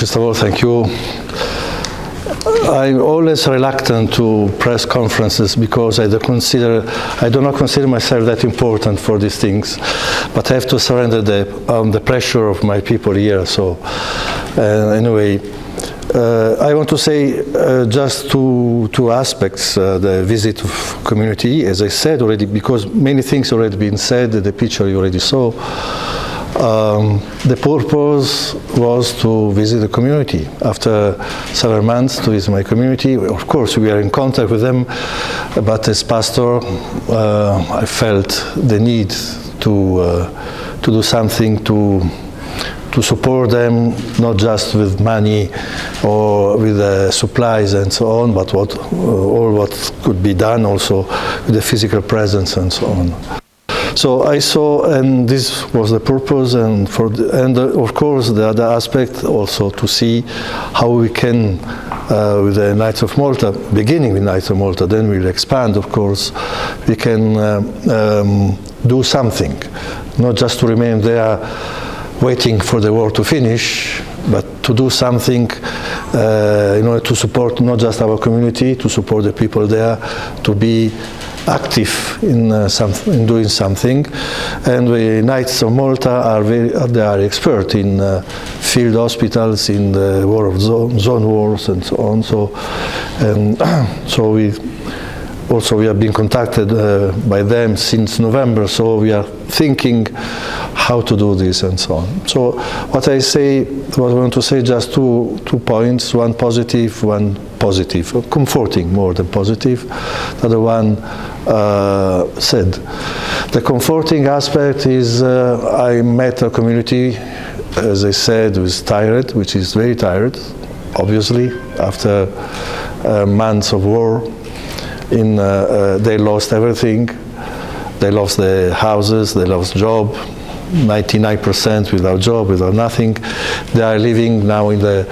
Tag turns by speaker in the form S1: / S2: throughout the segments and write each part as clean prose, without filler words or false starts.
S1: First of all, thank you. I'm always reluctant to press conferences because I do not consider myself that important for these things, but I have to surrender the pressure of my people here. So anyway, I want to say just two aspects, the visit of community, as I said already, because many things already been said, the picture you already saw. The purpose was to visit the community. After several months to visit my community, of course we are in contact with them, but as pastor I felt the need to do something to support them, not just with money or with supplies and so on, but all what could be done also with the physical presence and so on. So I saw, and this was the purpose, and of course the other aspect also to see how we can, with the Knights of Malta, beginning with Knights of Malta, then we'll expand, of course, we can do something, not just to remain there waiting for the war to finish, but to do something in order to support not just our community, to support the people there, to be active in doing something. And the Knights of Malta they are expert in field hospitals, in the war of zone wars and so on. So we have been contacted by them since November. So we are thinking how to do this and so on. So what I want to say, just two points, one positive, comforting more than positive. The other one said. The comforting aspect is I met a community, as I said, which is very tired, obviously, after months of war. They lost everything. They lost their houses, they lost job, 99% without job, without nothing. They are living now in the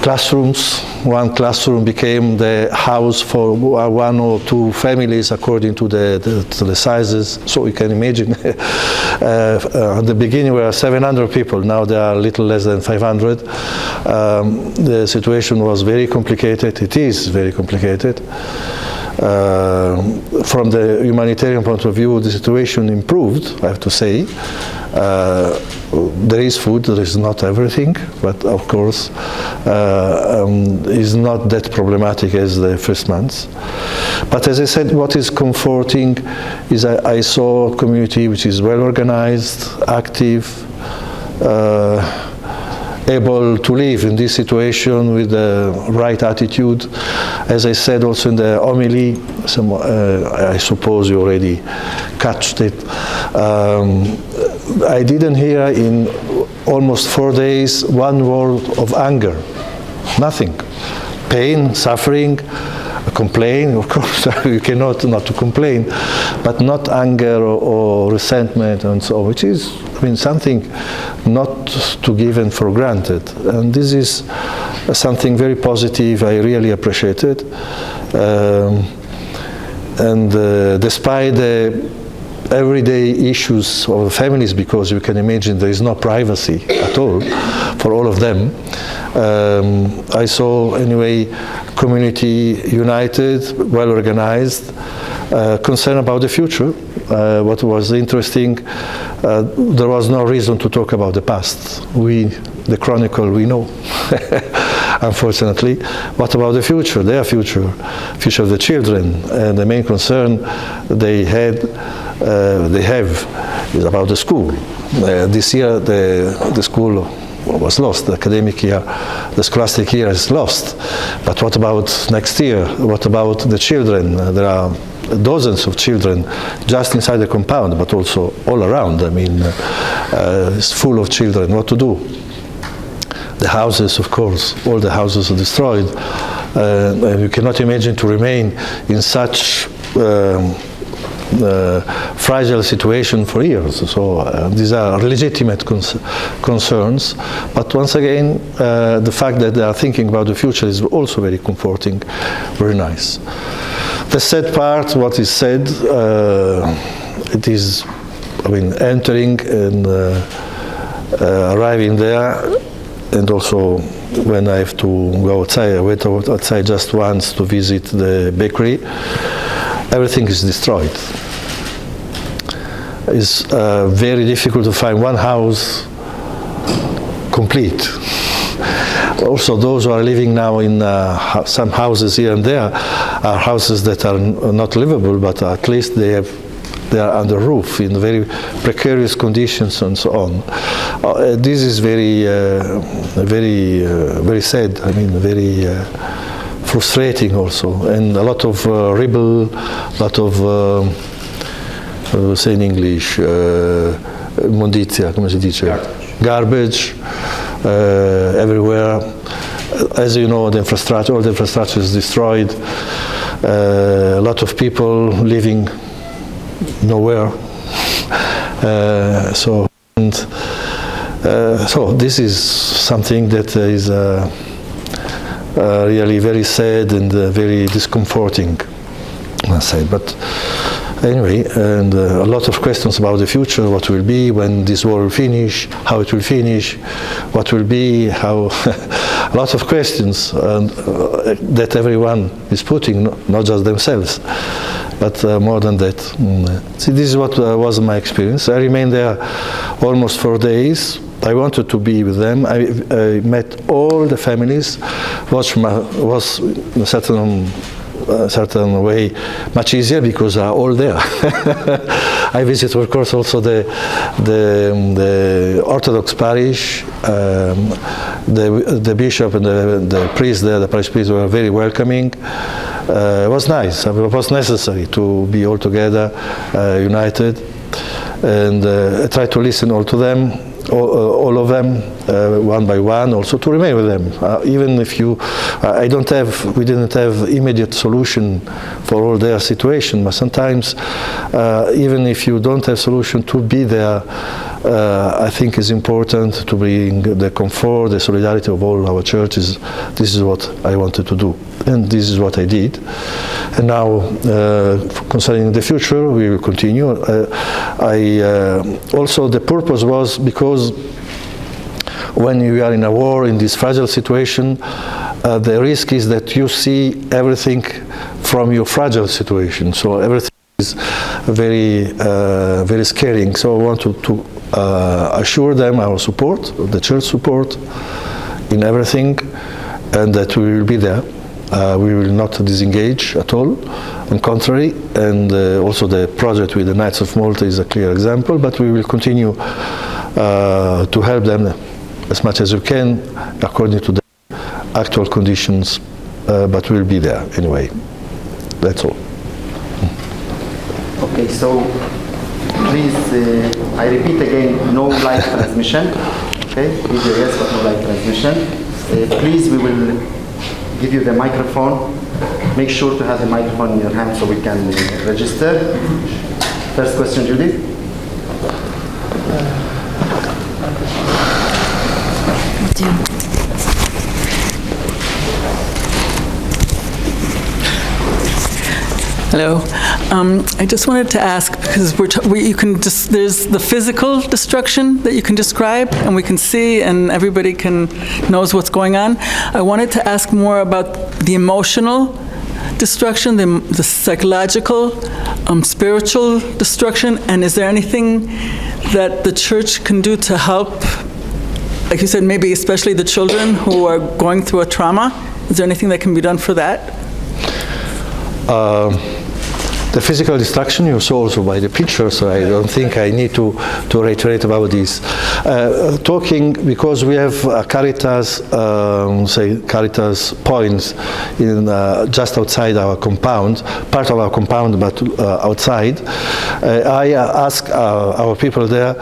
S1: classrooms. One classroom became the house for one or two families according to the sizes. So you can imagine, at the beginning we were 700 people, now there are a little less than 500. The situation was very complicated, it is very complicated. From the humanitarian point of view, the situation improved, I have to say. There is food, there is not everything, but of course is not that problematic as the first months. But as I said, what is comforting is I saw a community which is well organized, active, able to live in this situation with the right attitude. As I said also in the homily, I suppose you already catched it, I didn't hear in almost 4 days one word of anger, nothing. Pain, suffering, complain, of course, you cannot not to complain, but not anger or resentment and so on, which is, something not to given for granted. And this is something very positive, I really appreciate it. Despite the everyday issues of families, because you can imagine there is no privacy at all for all of them, I saw anyway community united, well organized, concerned about the future. What was interesting, there was no reason to talk about the past. The chronicle, we know, unfortunately. What about the future, their future of the children? And the main concern they have is about the school. This year the school was lost, the academic year, the scholastic year is lost. But what about next year? What about the children? There are dozens of children just inside the compound, but also all around. It's full of children. What to do? The houses, of course, all the houses are destroyed. You cannot imagine to remain in such fragile situation for years. So these are legitimate concerns. But once again, the fact that they are thinking about the future is also very comforting, very nice. The sad part, what is said, it is, entering and arriving there, and also when I have to go outside. I went outside just once to visit the bakery. Everything is destroyed. It's very difficult to find one house complete. Also, those who are living now in some houses here and there are houses that are not livable, but at least they are under roof in very precarious conditions and so on. This is very sad. I mean, very frustrating also, and a lot of rebel, a lot of say in English, mondizia, come si dice? Garbage everywhere. As you know, all the infrastructure is destroyed. A lot of people living nowhere. So this is something that is really very sad and very discomforting, I must say. But anyway, and a lot of questions about the future, what will be, when this war will finish, how it will finish, what will be, how, a lot of questions that everyone is putting, not just themselves, but more than that. See, this is what was my experience. I remained there almost 4 days. I wanted to be with them. I met all the families, which was in a certain way much easier because are all there. I visited, of course, also the Orthodox parish. The bishop and the priest there, the parish priest, were very welcoming. It was nice. It was necessary to be all together, united, and I tried to listen all to them. All of them, one by one, also to remain with them. Even if we didn't have immediate solution for all their situation, but sometimes, even if you don't have solution, to be there, I think is important to bring the comfort, the solidarity of all our churches. This is what I wanted to do, and this is what I did. And now, concerning the future, we will continue. Also, the purpose was because when you are in a war, in this fragile situation, the risk is that you see everything from your fragile situation. So everything is very, very scaring. So I want to assure them our support, the church support in everything, and that we will be there. We will not disengage at all, on contrary, and also the project with the Knights of Malta is a clear example, but we will continue to help them as much as we can according to the actual conditions, but we'll be there anyway. That's all.
S2: Okay, so please, I repeat again, no live transmission. Okay, video yes, but no live transmission. Please, we will give you the microphone. Make sure to have the microphone in your hand so we can register. First question, Judith.
S3: Hello. I just wanted to ask, because there's the physical destruction that you can describe and we can see and everybody knows what's going on. I wanted to ask more about the emotional destruction, the psychological, spiritual destruction, and is there anything that the church can do to help, like you said, maybe especially the children who are going through a trauma? Is there anything that can be done for that?
S1: The physical destruction you saw also by the picture, so I don't think I need to reiterate about this. Talking, because we have Caritas, Caritas points in just outside our compound, part of our compound, but outside. I ask our people there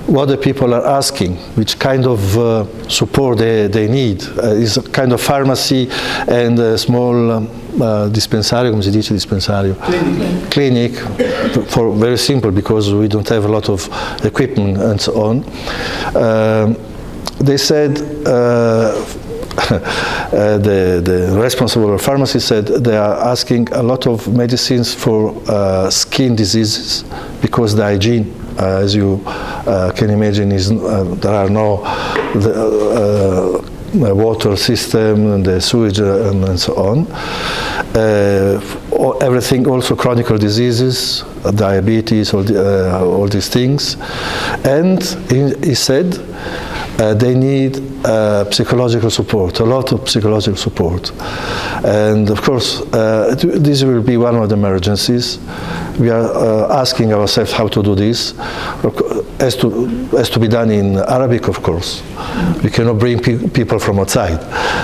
S1: what the people are asking, which kind of support they need. Is a kind of pharmacy and a small dispensario, come si dice dispensario? Clinic, for very simple, because we don't have a lot of equipment and so on. They said, the responsible pharmacy said they are asking a lot of medicines for skin diseases, because the hygiene, as you can imagine, is there are no water system, and the sewage, and so on. Everything, also chronic diseases, diabetes, all these things. And he said they need psychological support, a lot of psychological support. And of course, this will be one of the emergencies. We are asking ourselves how to do this. Has to be done in Arabic, of course. We cannot bring people from outside.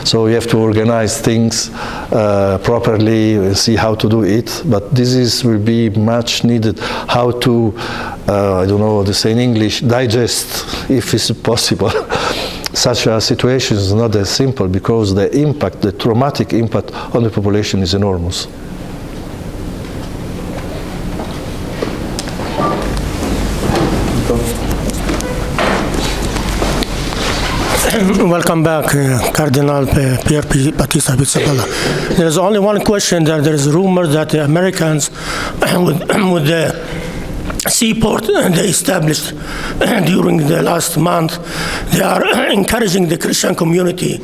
S1: So we have to organize things properly, see how to do it. But this will be much needed. How to, I don't know what to say in English, digest, if it's possible. Such a situation is not as simple because the impact, the traumatic impact on the population is enormous.
S4: Welcome back, Cardinal Pierre Battista Pizzaballa. There's only one question. That there is rumor that the Americans, with the seaport they established during the last month, they are encouraging the Christian community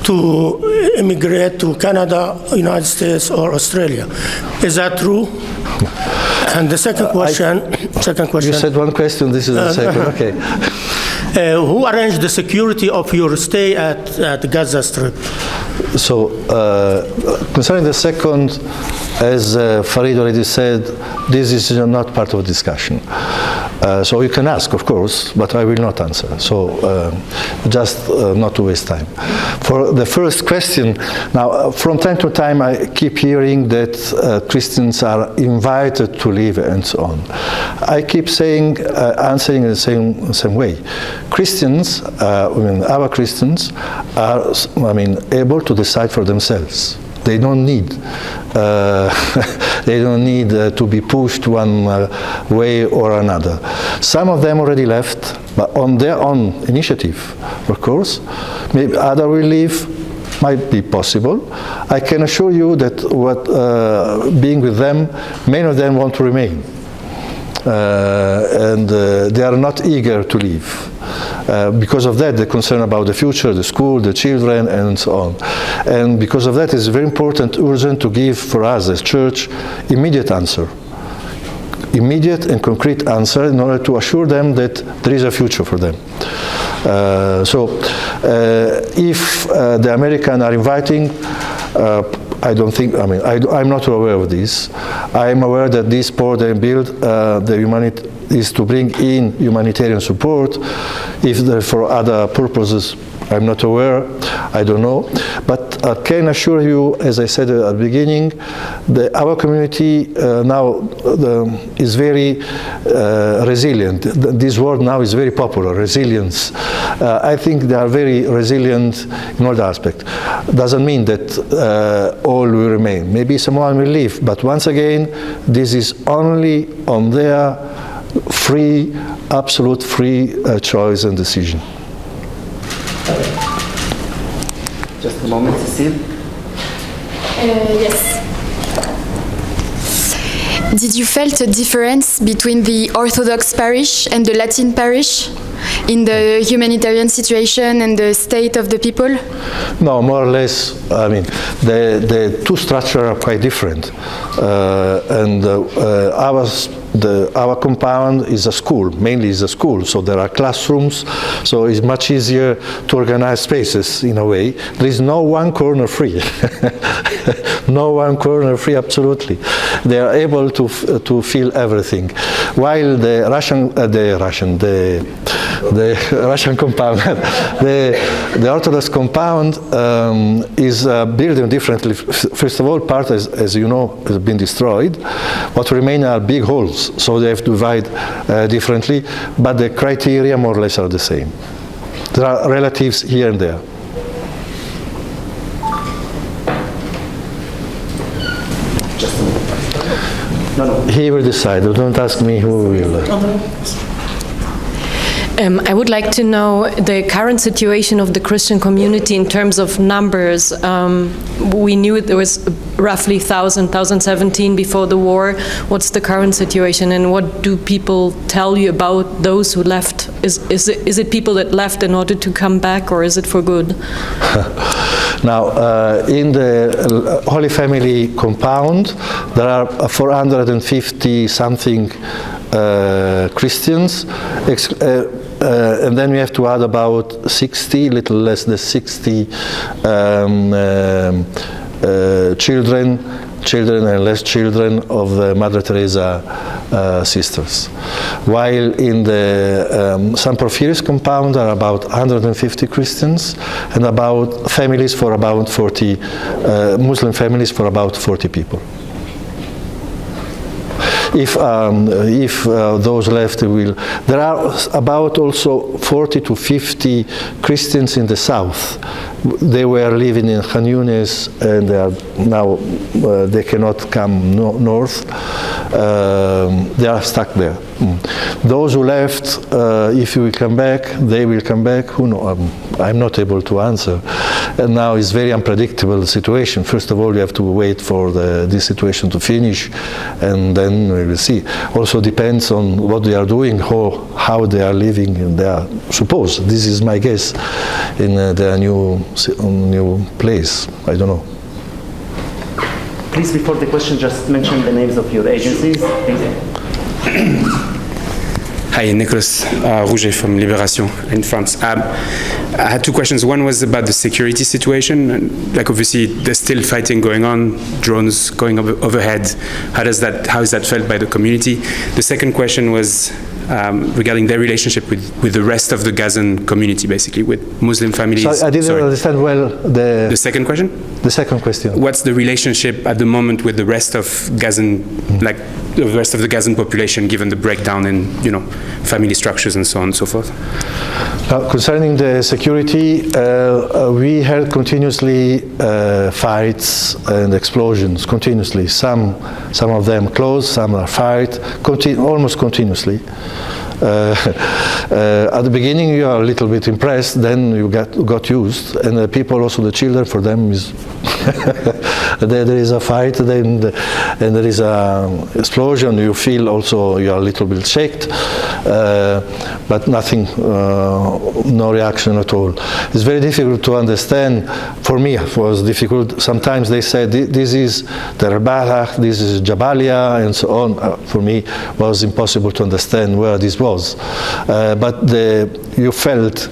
S4: to immigrate to Canada, United States, or Australia. Is that true? And the second question.
S1: You said one question. This is the second. Okay.
S4: Who arranged the security of your stay at the Gaza Strip?
S1: So, concerning the second, as Farid already said, this is not part of the discussion. So you can ask, of course, but I will not answer. So just not to waste time. For the first question, now from time to time I keep hearing that Christians are invited to leave and so on. I keep saying, answering in the same way. Christians, our Christians are, able to decide for themselves. They don't need to be pushed one way or another. Some of them already left, but on their own initiative, of course. Maybe others will leave, might be possible. I can assure you that being with them, many of them want to remain. And they are not eager to leave. Because of that, the concern about the future, the school, the children, and so on. And because of that, it's very important, urgent to give for us as church immediate answer. Immediate and concrete answer in order to assure them that there is a future for them. If the Americans are inviting, I don't think, I'm not aware of this. I'm aware that this port they build, is to bring in humanitarian support. If they're for other purposes, I'm not aware, I don't know. But I can assure you, as I said at the beginning, our community now is very resilient. This word now is very popular, resilience. I think they are very resilient in all the aspects. Doesn't mean that all will remain. Maybe someone will leave, but once again, this is only on their absolute free choice and decision.
S2: Just a moment, Cecile.
S5: Yes. Did you felt a difference between the Orthodox parish and the Latin parish in the humanitarian situation and the state of the people?
S1: No, more or less. The two structures are quite different, our compound is a school, mainly is a school, so there are classrooms, so it's much easier to organize spaces in a way. There is no one corner free. No one corner free, absolutely. They are able to fill everything. While the Russian compound, the Orthodox compound is built differently. First of all, part, as you know, has been destroyed. What remain are big holes, so they have to divide differently, but the criteria more or less are the same. There are relatives here and there.
S2: No.
S1: He will decide. Don't ask me who will.
S6: I would like to know the current situation of the Christian community in terms of numbers. We knew there was roughly 1,017 before the war. What's the current situation, and what do people tell you about those who left? Is it people that left in order to come back, or is it for good?
S1: Now, in the Holy Family compound, there are 450-something Christians, and then we have to add about 60, little less than 60 children and less children of the Mother Teresa sisters. While in the San Porphyrios compound are about 150 Christians and about families for about 40, Muslim families for about 40 people. If those left will, there are about also 40 to 50 Christians in the south. They were living in Khan Yunis, and they are now they cannot come north. They are stuck there. Those who left, if you will come back, they will come back. Who knows? I'm not able to answer. And now it's very unpredictable situation. First of all, you have to wait for this situation to finish, and then we will see. Also depends on what they are doing, how they are living in their, suppose, this is my guess, in their new place. I don't know.
S2: Please, before the question, just mention the names of your agencies. Please.
S7: Hi, Nicolas Rouget from Libération in France. I had two questions. One was about the security situation. Like, obviously, there's still fighting going on, drones going overhead. How is that felt by the community? The second question was regarding their relationship with the rest of the Gazan community, basically, with Muslim families.
S1: So I didn't understand well the second question. The second question.
S7: What's the relationship at the moment with the rest of Gazan, like the rest of the Gazan population, given the breakdown in, family structures and so on and so forth?
S1: Now, concerning the security, we heard continuously fights and explosions continuously. Some of them close, some are fired, almost continuously. At the beginning you are a little bit impressed, then you got used, and the people, also the children, for them is there is a fight, and there is an explosion. You feel also you are a little bit shaken, but nothing, no reaction at all. It's very difficult to understand. For me, it was difficult. Sometimes they said this is Deir Balah, this is Jabalia, and so on. For me, it was impossible to understand where this was. But you felt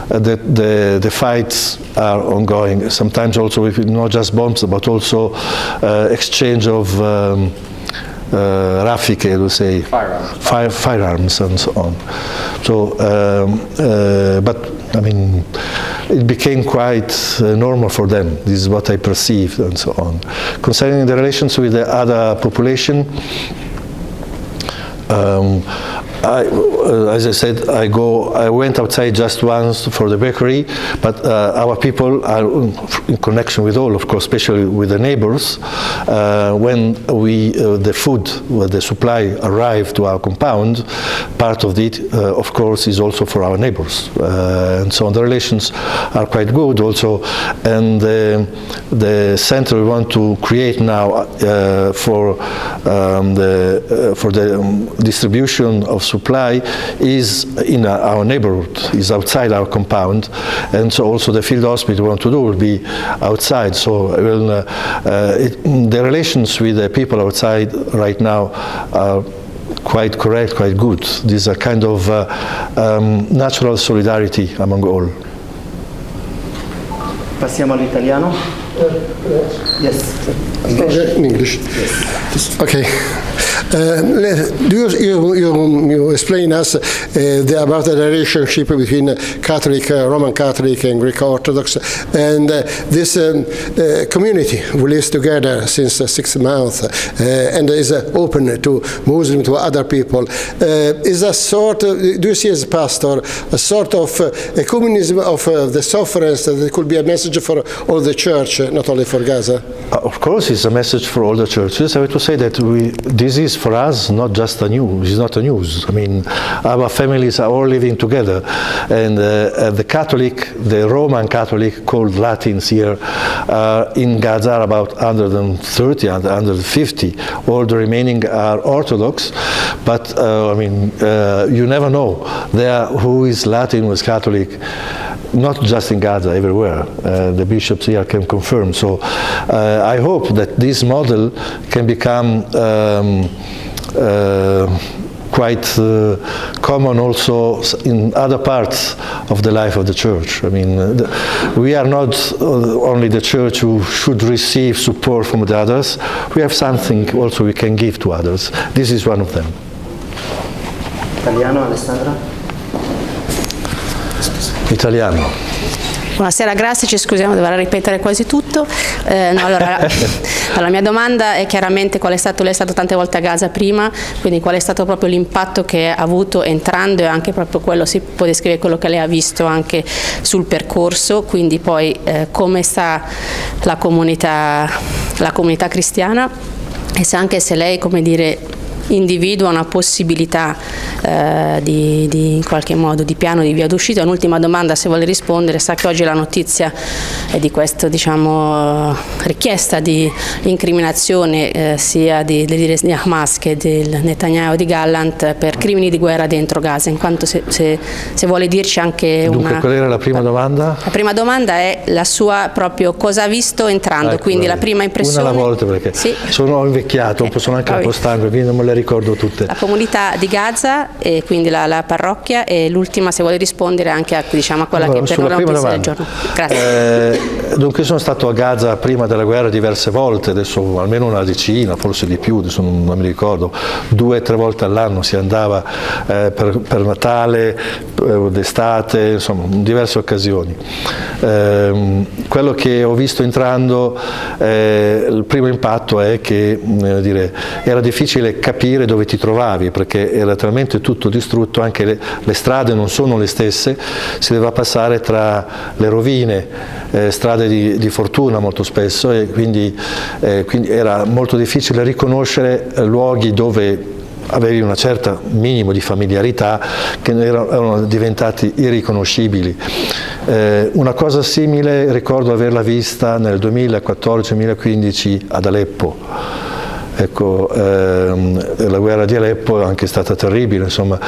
S1: that the fights are ongoing. Sometimes also with not just bombs, but also exchange of rafike, we say, firearms and so on. So, but I mean, it became quite normal for them. This is what I perceived and so on. Concerning the relations with the other population, as I said, I went outside just once for the bakery, but our people are in connection with all, of course, especially with the neighbors. When the food, the supply arrived to our compound, part of it, of course, is also for our neighbors. And so the relations are quite good also. And the center we want to create now for the distribution of supply is in our neighborhood, is outside our compound, and so also the field hospital we want to do will be outside. So the relations with the people outside right now are quite correct, quite good. There's a kind of natural solidarity among all.
S2: Passiamo all'italiano. Yes.
S8: Okay, in English. Yes. Okay. You explain us about the relationship between Catholic, Roman Catholic and Greek Orthodox, and this community who lives together since 6 months and is open to Muslim, to other people. Is a sort of, do you see as a pastor, a sort of ecumenism of the sufferance that could be a message for all the church, not only for Gaza?
S1: Of course, it's a message for all the churches. I have to say that this is for us not just a news. It's not a news. I mean, our families are all living together, and the Catholic, the Roman Catholic, called Latins here, in Gaza are about 130, 150. All the remaining are Orthodox, but I mean, you never know there who is Latin, who is Catholic. Not just in Gaza, everywhere. The bishops here can confirm. So I hope that this model can become quite common also in other parts of the life of the church. I mean, we are not only the church who should receive support from the others. We have something also we can give to others. This is one of them.
S2: Italiano, Alessandra?
S1: Italiano.
S9: Buonasera, grazie, ci scusiamo di dover ripetere quasi tutto. Allora, la mia domanda è chiaramente qual è stato, lei è stato tante volte a Gaza prima, quindi qual è stato proprio l'impatto che ha avuto entrando e anche proprio quello, si può descrivere quello che lei ha visto anche sul percorso, quindi poi come sta la comunità cristiana e se anche se lei, come dire, individua una possibilità di in qualche modo di piano di via d'uscita. Un'ultima domanda, se vuole rispondere, sa che oggi la notizia è di questa, diciamo, richiesta di incriminazione sia di Hamas che del Netanyahu di Gallant per crimini di guerra dentro Gaza, in quanto se vuole dirci anche
S1: Dunque, qual era la prima domanda?
S9: La prima domanda è la sua proprio cosa ha visto entrando,
S1: ecco,
S9: quindi la prima impressione.
S1: Una alla volta, perché
S9: sì.
S1: Sono invecchiato, sono anche un po' stanco, quindi non me le ricordo tutte.
S9: La comunità di Gaza e quindi la parrocchia, e l'ultima, se vuole rispondere anche a, diciamo, a quella
S1: allora,
S9: che per noi è la notizia del giorno. Grazie.
S1: Dunque sono stato a Gaza prima della guerra diverse volte, adesso almeno una decina, forse di più, adesso non mi ricordo, 2 o 3 volte all'anno si andava per Natale, d'estate, insomma in diverse occasioni. Quello che ho visto entrando, il primo impatto è che era difficile capire dove ti trovavi, perché era talmente tutto distrutto, anche le strade non sono le stesse, si doveva passare tra le rovine, strade di fortuna molto spesso, e quindi era molto difficile riconoscere luoghi dove avevi una certa minimo di familiarità che erano diventati irriconoscibili. Una cosa simile ricordo averla vista nel 2014-2015 ad Aleppo. Ecco, la guerra di Aleppo è anche stata terribile, insomma,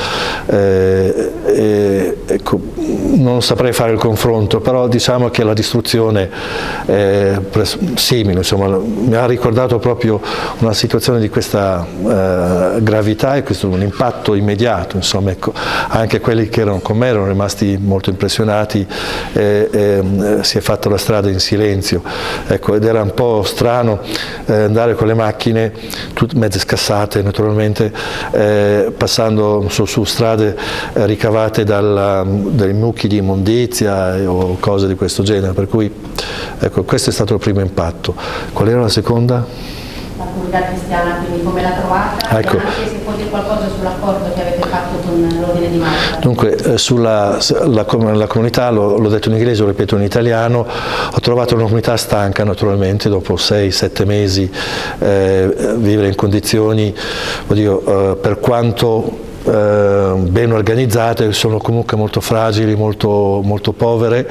S1: ecco, non saprei fare il confronto, però diciamo che la distruzione è simile, insomma, mi ha ricordato proprio una situazione di questa gravità e questo un impatto immediato, insomma, ecco, anche quelli che erano con me erano rimasti molto impressionati, si è fatta la strada in silenzio, ecco, ed era un po' strano andare con le macchine tutte mezze scassate naturalmente, passando su strade ricavate dai mucchi di immondizia o cose di questo genere, per cui ecco, questo è stato il primo impatto. Qual era la seconda?
S9: La comunità cristiana, quindi come l'ha trovata,
S1: ecco.
S9: E anche se può dire qualcosa sull'accordo che avete fatto con l'Ordine di Malta.
S1: Dunque, sulla comunità, l'ho detto in inglese, lo ripeto in italiano, ho trovato una comunità stanca naturalmente, dopo 6-7 mesi vivere in condizioni, per quanto ben organizzate, sono comunque molto fragili, molto povere,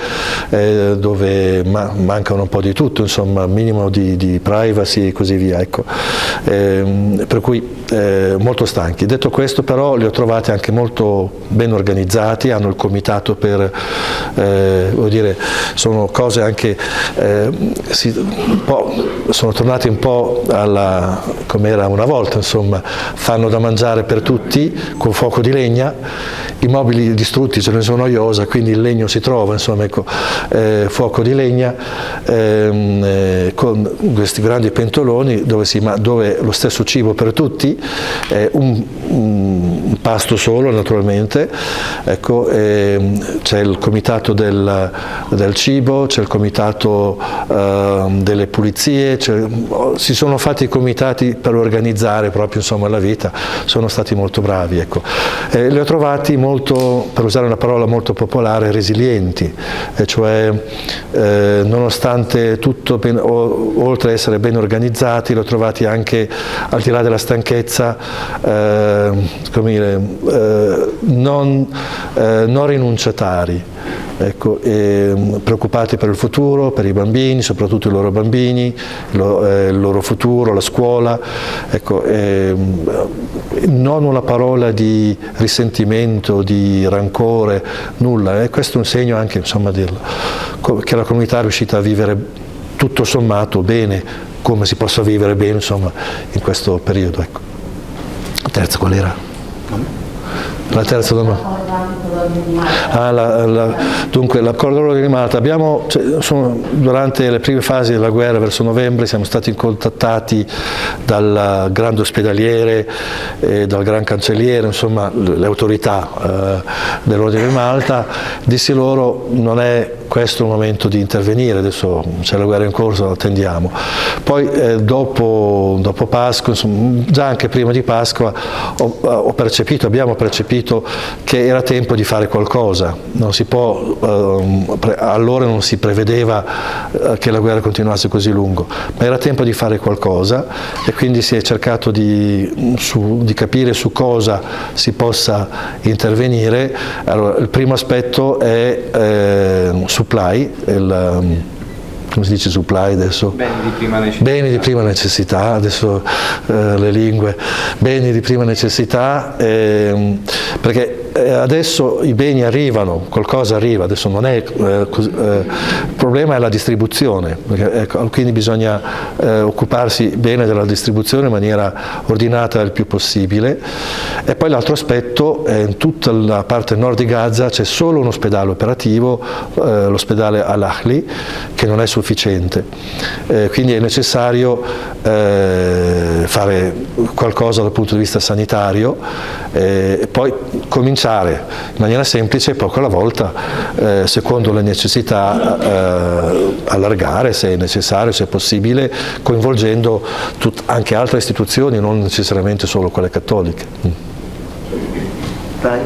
S1: dove mancano un po' di tutto, insomma, minimo di privacy e così via, ecco. Per cui molto stanchi. Detto questo, però, li ho trovati anche molto ben organizzati, hanno il comitato per, sono cose anche, sono tornati un po' come era una volta, insomma, fanno da mangiare per tutti, con fuoco di legna, i mobili distrutti ce ne sono a iosa, quindi il legno si trova, insomma, ecco, fuoco di legna, con questi grandi pentoloni dove lo stesso cibo per tutti, un pasto solo naturalmente, ecco, c'è il comitato del cibo, c'è il comitato delle pulizie, si sono fatti i comitati per organizzare proprio insomma la vita, sono stati molto bravi, ecco. Li ho trovati molto, per usare una parola molto popolare, resilienti, cioè nonostante tutto, oltre ad essere ben organizzati, li ho trovati anche al di là della stanchezza, come dire, non rinunciatari, ecco, preoccupati per il futuro, per i bambini, soprattutto i loro bambini, il loro futuro, la scuola, ecco, non una parola di risentimento, di rancore, nulla. Questo è un segno anche insomma, che la comunità è riuscita a vivere tutto sommato bene, come si possa vivere bene insomma, in questo periodo. Ecco. La terza qual era? La terza domanda. Dunque l'accordo di Malta, durante le prime fasi della guerra verso novembre siamo stati contattati dal grande ospedaliere, dal gran cancelliere, insomma le autorità dell'Ordine di Malta. Dissi loro non è questo il momento di intervenire, adesso c'è la guerra in corso, attendiamo. Poi dopo Pasqua, insomma, già anche prima di Pasqua abbiamo percepito che era tempo di fare qualcosa, non si può, allora non si prevedeva che la guerra continuasse così lungo, ma era tempo di fare qualcosa e quindi si è cercato di capire su cosa si possa intervenire. Allora, il primo aspetto è supply, come si dice supply adesso? Beni di prima necessità, adesso le lingue, beni di prima necessità, perché adesso i beni arrivano, qualcosa arriva, adesso non è il problema è la distribuzione, perché, quindi bisogna occuparsi bene della distribuzione in maniera ordinata il più possibile. E poi l'altro aspetto è in tutta la parte nord di Gaza c'è solo un ospedale operativo, l'ospedale Al-Ahli, che non è sufficiente, quindi è necessario fare qualcosa dal punto di vista sanitario e poi cominciare in maniera semplice, poco alla volta, secondo le necessità, allargare se è necessario, se è possibile, coinvolgendo anche altre istituzioni, non necessariamente solo quelle cattoliche.
S2: Dai.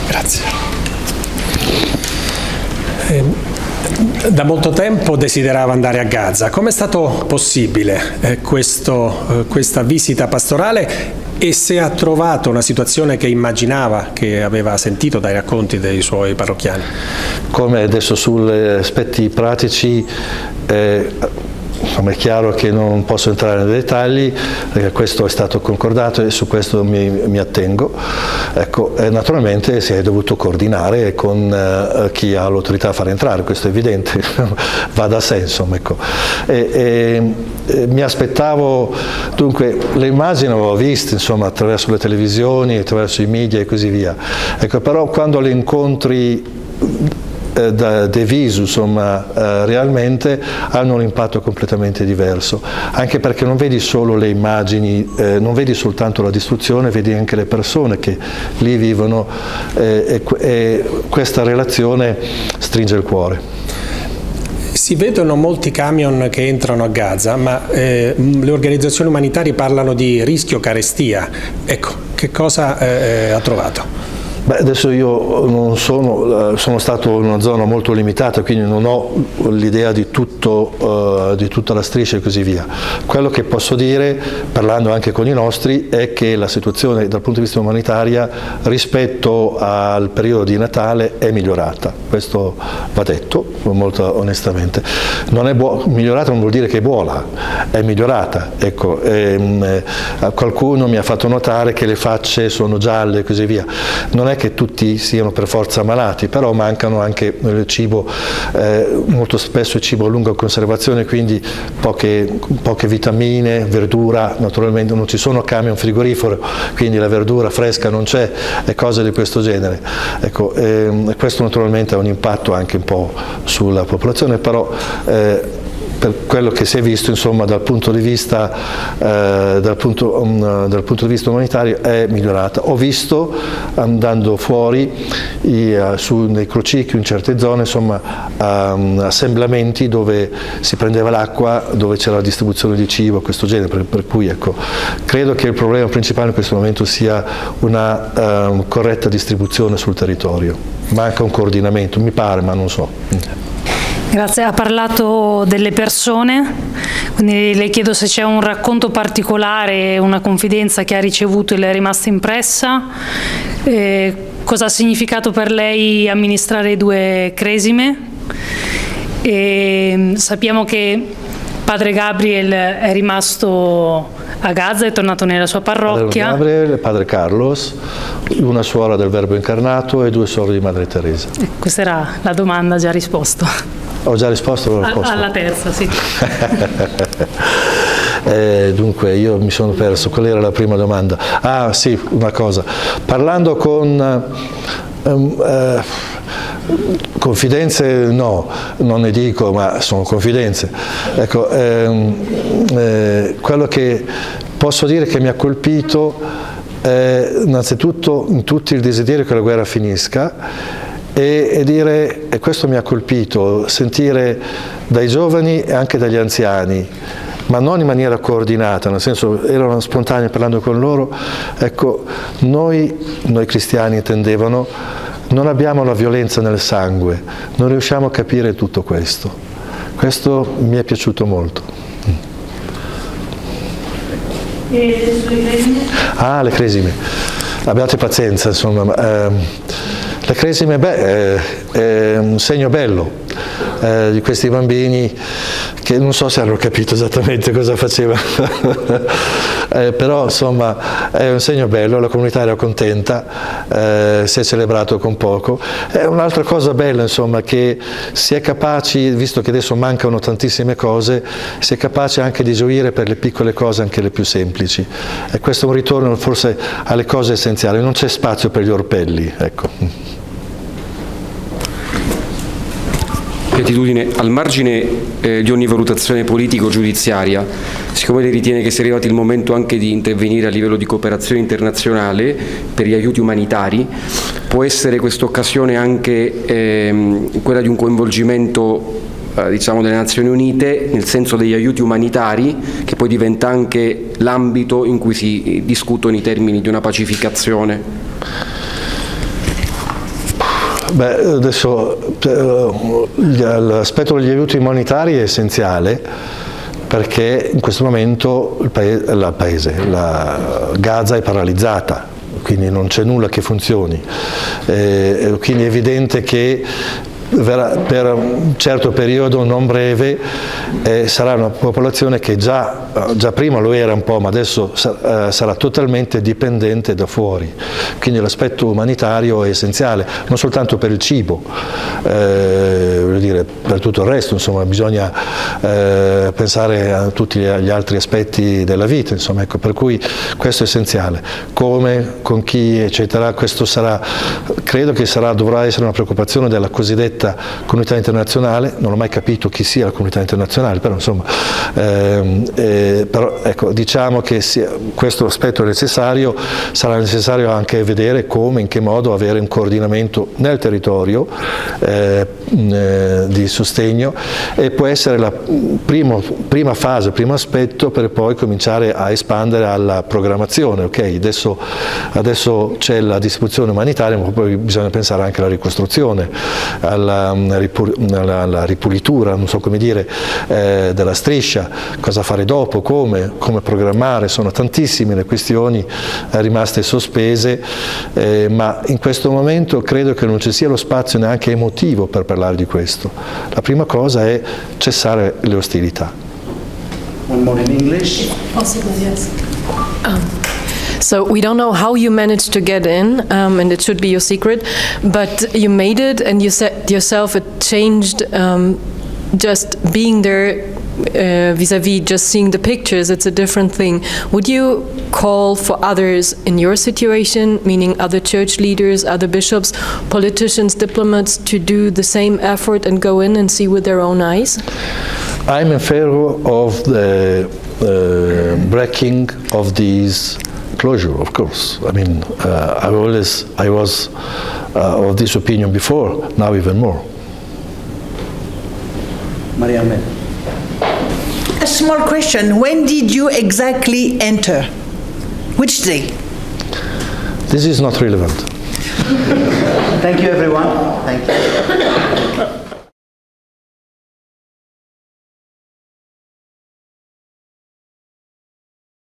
S10: Grazie. Da molto tempo desiderava andare a Gaza. Come è stato possibile questa visita pastorale e se ha trovato una situazione che immaginava, che aveva sentito dai racconti dei suoi parrocchiani?
S1: Come adesso sugli aspetti pratici, insomma, è chiaro che non posso entrare nei dettagli perché questo è stato concordato e su questo mi attengo. Ecco, naturalmente si è dovuto coordinare con chi ha l'autorità a far entrare, questo è evidente, va da sé, insomma. Ecco. Mi aspettavo, dunque le immagini avevo viste insomma, attraverso le televisioni, attraverso i media e così via. Ecco, però quando le incontri de visu, insomma, realmente hanno un impatto completamente diverso, anche perché non vedi solo le immagini, non vedi soltanto la distruzione, vedi anche le persone che lì vivono e questa relazione stringe il cuore.
S10: Si vedono molti camion che entrano a Gaza, ma le organizzazioni umanitarie parlano di rischio carestia. Ecco, che cosa ha trovato?
S1: Beh, adesso io non sono stato in una zona molto limitata, quindi non ho l'idea di tutta la striscia e così via. Quello che posso dire, parlando anche con i nostri, è che la situazione dal punto di vista umanitario rispetto al periodo di Natale è migliorata. Questo va detto molto onestamente. Non è migliorata non vuol dire che è buona, è migliorata. Ecco, qualcuno mi ha fatto notare che le facce sono gialle e così via. Non è che tutti siano per forza malati, però mancano anche il cibo, molto spesso il cibo a lunga conservazione, quindi poche vitamine, verdura, naturalmente non ci sono camion frigorifero, quindi la verdura fresca non c'è e cose di questo genere. Ecco, questo naturalmente ha un impatto anche un po' sulla popolazione, però per quello che si è visto, insomma, dal punto di vista umanitario è migliorata. Ho visto, andando fuori nei crocicchi in certe zone, insomma, assemblamenti dove si prendeva l'acqua, dove c'era la distribuzione di cibo, questo genere, per cui ecco, credo che il problema principale in questo momento sia una corretta distribuzione sul territorio. Manca un coordinamento, mi pare, ma non so.
S11: Grazie, ha parlato delle persone, quindi le chiedo se c'è un racconto particolare, una confidenza che ha ricevuto e le è rimasta impressa, cosa ha significato per lei amministrare 2 cresime. E sappiamo che padre Gabriel è rimasto a Gaza, è tornato nella sua parrocchia.
S1: Padre Gabriel, padre Carlos, una suora del Verbo incarnato e 2 suore di Madre Teresa.
S11: Questa era la domanda, già risposto.
S1: Ho già risposto?
S11: Alla terza, sì.
S1: Dunque, io mi sono perso. Qual era la prima domanda? Ah, sì, una cosa. Parlando con confidenze, no, non ne dico, ma sono confidenze. Ecco, quello che posso dire che mi ha colpito è innanzitutto in tutti il desiderio che la guerra finisca, e dire, e questo mi ha colpito, sentire dai giovani e anche dagli anziani, ma non in maniera coordinata, nel senso erano spontanei parlando con loro, ecco, noi cristiani intendevano, non abbiamo la violenza nel sangue, non riusciamo a capire tutto questo. Questo mi è piaciuto molto.
S11: E le sue cresime?
S1: Ah, le cresime. Abbiate pazienza, insomma. Le cresime, è un segno bello di questi bambini che non so se hanno capito esattamente cosa facevano, però insomma è un segno bello, la comunità era contenta, si è celebrato con poco. È un'altra cosa bella, insomma, che si è capaci, visto che adesso mancano tantissime cose, si è capaci anche di gioire per le piccole cose, anche le più semplici. E questo è un ritorno forse alle cose essenziali, non c'è spazio per gli orpelli, ecco.
S12: Beatitudine, al margine di ogni valutazione politico-giudiziaria, siccome lei ritiene che sia arrivato il momento anche di intervenire a livello di cooperazione internazionale per gli aiuti umanitari, può essere questa occasione anche quella di un coinvolgimento diciamo delle Nazioni Unite nel senso degli aiuti umanitari, che poi diventa anche l'ambito in cui si discutono i termini di una pacificazione?
S1: Beh, adesso l'aspetto degli aiuti umanitari è essenziale, perché in questo momento la Gaza è paralizzata, quindi non c'è nulla che funzioni, quindi è evidente che per un certo periodo non breve sarà una popolazione che già prima lo era un po', ma adesso sarà totalmente dipendente da fuori. Quindi l'aspetto umanitario è essenziale, non soltanto per il cibo, voglio dire, per tutto il resto, insomma, bisogna pensare a tutti gli altri aspetti della vita, insomma, ecco, per cui questo è essenziale. Come, con chi, eccetera, questo sarà, credo che dovrà essere una preoccupazione della cosiddetta comunità internazionale. Non ho mai capito chi sia la comunità internazionale, però insomma, però ecco, diciamo che questo aspetto è necessario. Sarà necessario anche vedere come, in che modo avere un coordinamento nel territorio di sostegno, e può essere la prima fase, primo aspetto, per poi cominciare a espandere alla programmazione. Ok, adesso c'è la distribuzione umanitaria, ma poi bisogna pensare anche alla ricostruzione, alla ripulitura, non so come dire, della striscia, cosa fare dopo, come programmare. Sono tantissime le questioni rimaste sospese, ma in questo momento credo che non ci sia lo spazio neanche emotivo per parlare di questo. La prima cosa è cessare le ostilità.
S2: One more in English.
S6: Possible, yes. So we don't know how you managed to get in, and it should be your secret, but you made it, and you said yourself it changed just being there vis-à-vis just seeing the pictures, it's a different thing. Would you call for others in your situation, meaning other church leaders, other bishops, politicians, diplomats, to do the same effort and go in and see with their own eyes?
S1: I'm in favor of the breaking of these closure, of course. I mean, I was of this opinion before, now even more.
S2: Marianne.
S13: A small question. When did you exactly enter? Which day?
S1: This is not relevant.
S2: Thank you, everyone. Thank you.